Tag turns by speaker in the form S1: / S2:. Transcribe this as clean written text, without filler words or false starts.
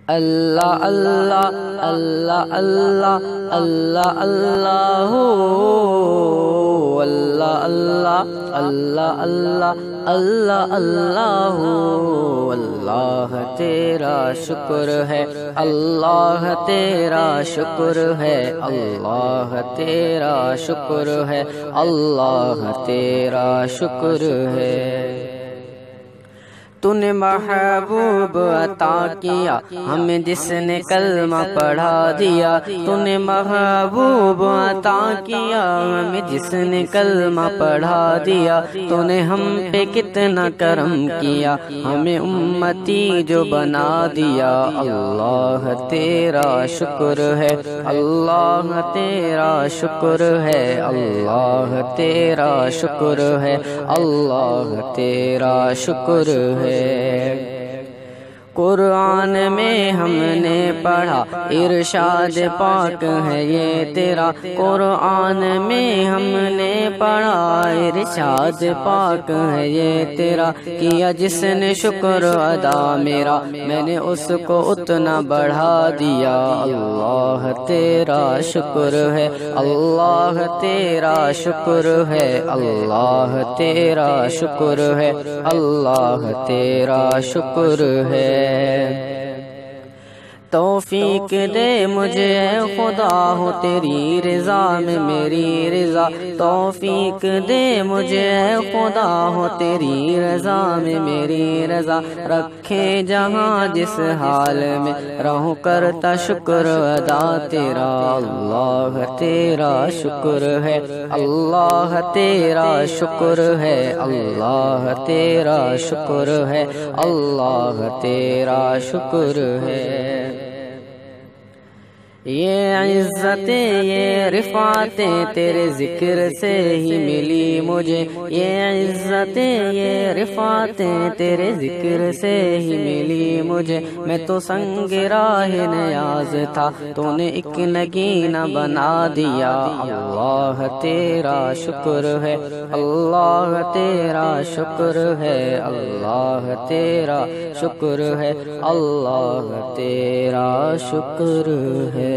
S1: اللہ اللہ اللہ اللہ اللہ اللہ اللہ اللہ اللہ اللہ اللہ اللہ تیرا شکر ہے، اللہ تیرا شکر ہے، اللہ تیرا شکر ہے، اللہ تیرا شکر ہے۔ تو نے محبوب عطا کیا ہمیں جس نے کلمہ پڑھا دیا، تو نے محبوب عطا کیا ہمیں جس نے کلمہ پڑھا دیا، تو نے ہم پہ کتنا کرم کیا ہمیں امتی جو بنا دیا۔ اللہ تیرا شکر ہے، اللہ تیرا شکر ہے، اللہ تیرا شکر ہے، اللہ تیرا شکر ہے۔ قرآن میں ہم نے پڑھا ارشاد پاک ہے یہ تیرا، قرآن میں ہم نے پڑھا ارشاد پاک ہے یہ تیرا، کیا جس نے شکر ادا میرا میں نے اس کو اتنا بڑھا دیا۔ اللہ تیرا شکر ہے، اللہ تیرا شکر ہے، اللہ تیرا شکر ہے، اللہ تیرا شکر ہے۔ توفیق دے مجھے اے خدا ہو تیری رضا میں میری رضا، توفیق دے مجھے اے خدا ہو تیری رضا میں میری رضا، رکھے جہاں جس حال میں رہوں کرتا شکر ادا تیرا۔ اللہ تیرا شکر ہے، اللہ تیرا شکر ہے، اللہ تیرا شکر ہے، اللہ تیرا شکر ہے۔ یہ عزتیں یہ رفعتیں تیرے ذکر سے ہی ملی مجھے، یہ عزتیں یہ رفعتیں تیرے ذکر سے ہی ملی مجھے، میں تو سنگ راہ نیاز تھا تو نے ایک نگینہ بنا دیا۔ اللہ تیرا شکر ہے، اللہ تیرا شکر ہے، اللہ تیرا شکر ہے، اللہ تیرا شکر ہے۔